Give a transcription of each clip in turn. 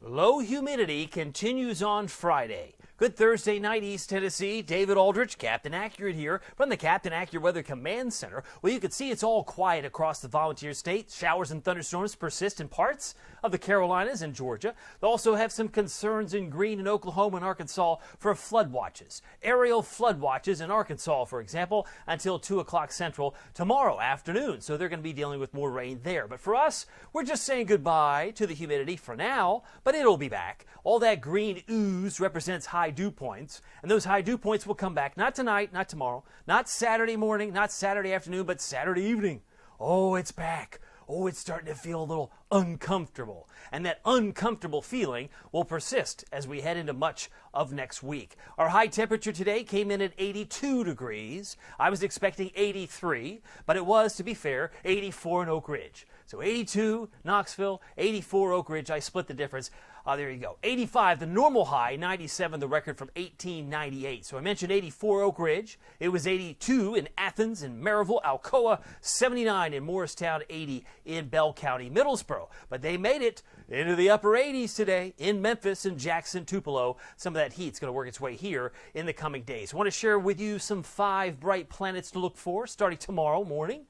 Low humidity continues on Friday. Good Thursday night, East Tennessee. David Aldrich, Captain Accurate here from the Captain Accurate Weather Command Center. Well, you can see it's all quiet across the volunteer state. Showers and thunderstorms persist in parts of the Carolinas and Georgia. They also have some concerns in green in Oklahoma and Arkansas for flood watches. Aerial flood watches in Arkansas, for example, until 2 o'clock Central tomorrow afternoon. So they're going to be dealing with more rain there. But for us, we're just saying goodbye to the humidity for now, but it'll be back. All that green ooze represents high dew points, and those high dew points will come back not tonight, not tomorrow, not Saturday morning, not Saturday afternoon, but Saturday evening. Oh, it's back. Oh, it's starting to feel a little uncomfortable. And that uncomfortable feeling will persist as we head into much of next week. Our high temperature today came in at 82 degrees. I was expecting 83, but it was, to be fair, 84 in Oak Ridge. So 82, Knoxville, 84, Oak Ridge. I split the difference. There you go. 85, the normal high, 97, the record from 1898. So I mentioned 84 Oak Ridge. It was 82 in Athens and Maryville, Alcoa, 79 in Morristown, 80 in Bell County, Middlesboro. But they made it into the upper 80s today in Memphis and Jackson, Tupelo. Some of that heat's going to work its way here in the coming days. I want to share with you some 5 bright planets to look for starting tomorrow morning.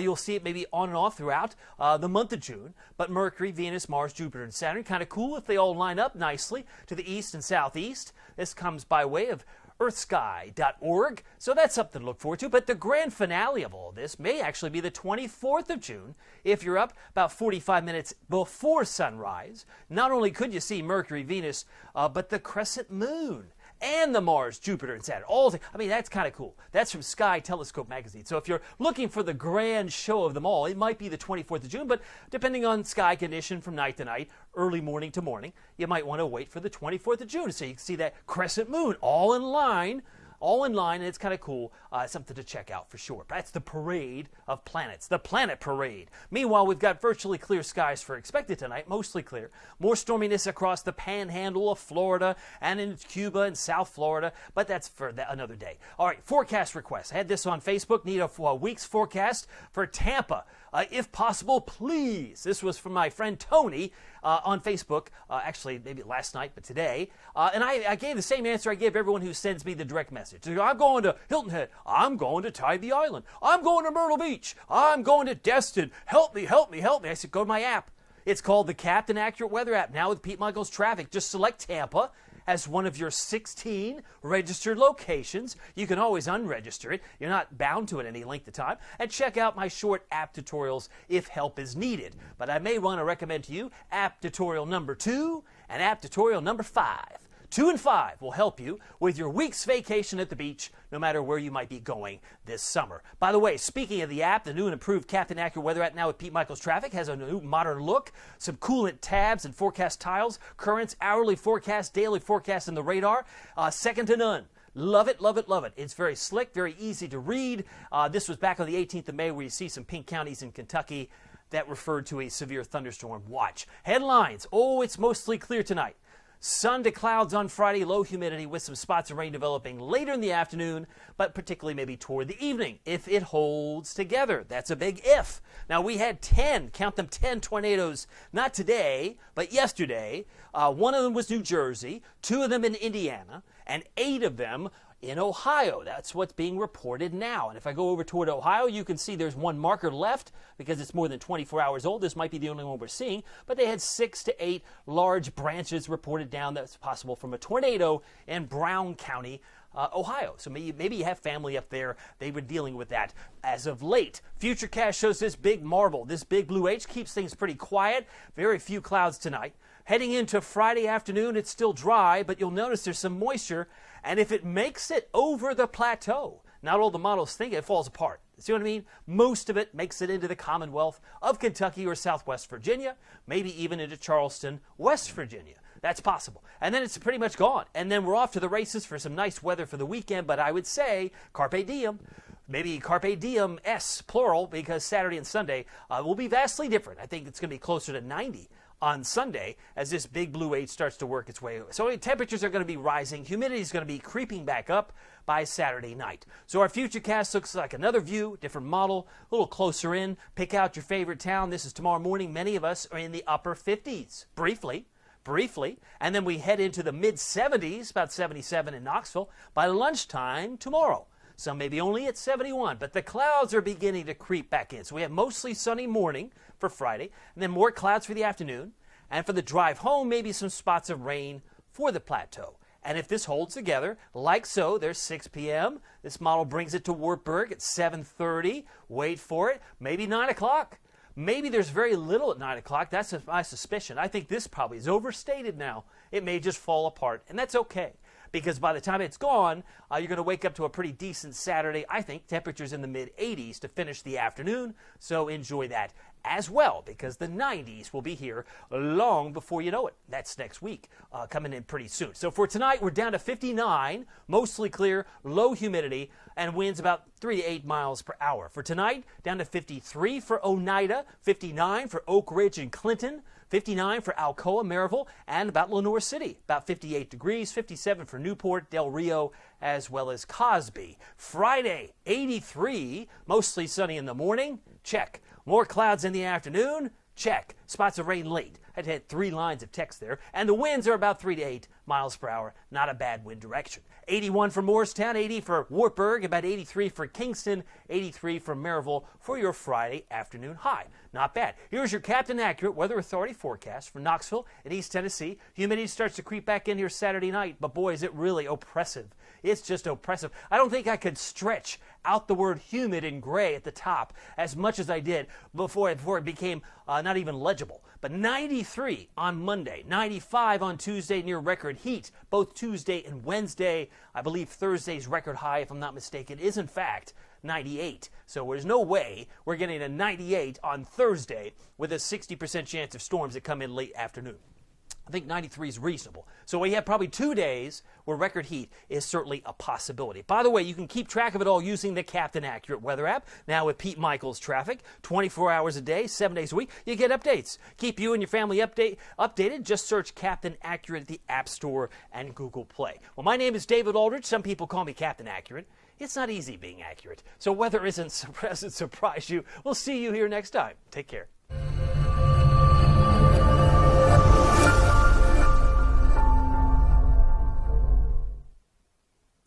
You'll see it maybe on and off throughout the month of June. But Mercury, Venus, Mars, Jupiter, and Saturn, kind of cool if they all line up nicely to the east and southeast. This comes by way of earthsky.org, so that's something to look forward to. But the grand finale of all this may actually be the 24th of June. If you're up about 45 minutes before sunrise, not only could you see Mercury, Venus, but the crescent moon and the Mars, Jupiter, and Saturn. I mean, that's kind of cool. That's from Sky Telescope magazine. So if you're looking for the grand show of them all, it might be the 24th of June, but depending on sky condition from night to night, early morning to morning, you might want to wait for the 24th of June so you can see that crescent moon all in line, and it's kind of cool. Something to check out for sure. That's the parade of planets, the planet parade. Meanwhile, we've got virtually clear skies for expected tonight, mostly clear. More storminess across the panhandle of Florida and in Cuba and South Florida, but that's for another day. All right, forecast requests. I had this on Facebook. Need a week's forecast for Tampa. If possible, please. This was from my friend Tony on Facebook, actually maybe last night, but today. And I gave the same answer I give everyone who sends me the direct message. I'm going to Hilton Head. I'm going to Tybee Island. I'm going to Myrtle Beach. I'm going to Destin. Help me, help me, help me. I said, go to my app. It's called the Captain Accurate Weather app. Now with Pete Michaels Traffic. Just select Tampa as one of your 16 registered locations. You can always unregister it. You're not bound to it any length of time. And check out my short app tutorials if help is needed. But I may want to recommend to you app tutorial number 2 and app tutorial number 5. 2 and 5 will help you with your week's vacation at the beach, no matter where you might be going this summer. By the way, speaking of the app, the new and improved Captain Accurate Weather app now with Pete Michaels Traffic has a new modern look, some coolant tabs and forecast tiles, currents, hourly forecast, daily forecast, and the radar. Second to none. Love it, love it, love it. It's very slick, very easy to read. This was back on the 18th of May where you see some pink counties in Kentucky that referred to a severe thunderstorm watch. Headlines. Oh, it's mostly clear tonight. Sun to clouds on Friday, low humidity with some spots of rain developing later in the afternoon, but particularly maybe toward the evening, if it holds together. That's a big if. Now, we had 10, count them 10 tornadoes, not today, but yesterday. One of them was New Jersey, 2 of them in Indiana, and 8 of them in Ohio. That's what's being reported now. And if I go over toward Ohio, you can see there's one marker left because it's more than 24 hours old. This might be the only one we're seeing. But they had 6 to 8 large branches reported down that's possible from a tornado in Brown County, Ohio. So maybe you have family up there. They were dealing with that as of late. Futurecast shows this big marble, this big blue H keeps things pretty quiet. Very few clouds tonight. Heading into Friday afternoon, it's still dry, but you'll notice there's some moisture. And if it makes it over the plateau, not all the models think it falls apart. See what I mean? Most of it makes it into the Commonwealth of Kentucky or Southwest Virginia, maybe even into Charleston, West Virginia. That's possible. And then it's pretty much gone. And then we're off to the races for some nice weather for the weekend, but I would say carpe diem. Maybe carpe diem S, plural, because Saturday and Sunday will be vastly different. I think it's going to be closer to 90 on Sunday as this big blue H starts to work its way. So temperatures are going to be rising. Humidity is going to be creeping back up by Saturday night. So our futurecast looks like another view, different model, a little closer in. Pick out your favorite town. This is tomorrow morning. Many of us are in the upper 50s. Briefly briefly, and then we head into the mid-70s, about 77 in Knoxville, by lunchtime tomorrow. Some may be only at 71, but the clouds are beginning to creep back in. So we have mostly sunny morning for Friday, and then more clouds for the afternoon. And for the drive home, maybe some spots of rain for the plateau. And if this holds together, like so, there's 6 p.m. This model brings it to Wartburg at 7:30. Wait for it, maybe 9 o'clock. Maybe there's very little at 9 o'clock. That's my suspicion. I think this probably is overstated now. It may just fall apart, and that's okay. Because by the time it's gone, you're going to wake up to a pretty decent Saturday. I think temperatures in the mid-80s to finish the afternoon, so enjoy that as well, because the 90s will be here long before you know it. That's next week, coming in pretty soon. So for tonight, we're down to 59, mostly clear, low humidity, and winds about 3 to 8 miles per hour. For tonight, down to 53 for Oneida, 59 for Oak Ridge and Clinton, 59 for Alcoa, Maryville, and about Lenore City, about 58 degrees, 57 for Newport, Del Rio, as well as Cosby. Friday, 83, mostly sunny in the morning, check. More clouds in the afternoon, check. Spots of rain late. I'd had 3 lines of text there. And the winds are about 3 to 8 miles per hour. Not a bad wind direction. 81 for Morristown, 80 for Wartburg, about 83 for Kingston, 83 for Maryville for your Friday afternoon high. Not bad. Here's your Captain Accurate Weather Authority forecast for Knoxville and East Tennessee. Humidity starts to creep back in here Saturday night, but boy, is it really oppressive. It's just oppressive. I don't think I could stretch out the word humid in gray at the top as much as I did before it became not even legible. But 93 on Monday, 95 on Tuesday, near record heat, both Tuesday and Wednesday. I believe Thursday's record high, if I'm not mistaken, is in fact 98. So there's no way we're getting a 98 on Thursday with a 60% chance of storms that come in late afternoon. I think 93 is reasonable. So we have probably 2 days where record heat is certainly a possibility. By the way, you can keep track of it all using the Captain Accurate Weather app. Now with Pete Michaels traffic, 24 hours a day, 7 days a week, you get updates. Keep you and your family updated. Just search Captain Accurate at the App Store and Google Play. Well, my name is David Aldrich. Some people call me Captain Accurate. It's not easy being accurate. So weather doesn't surprise you. We'll see you here next time. Take care.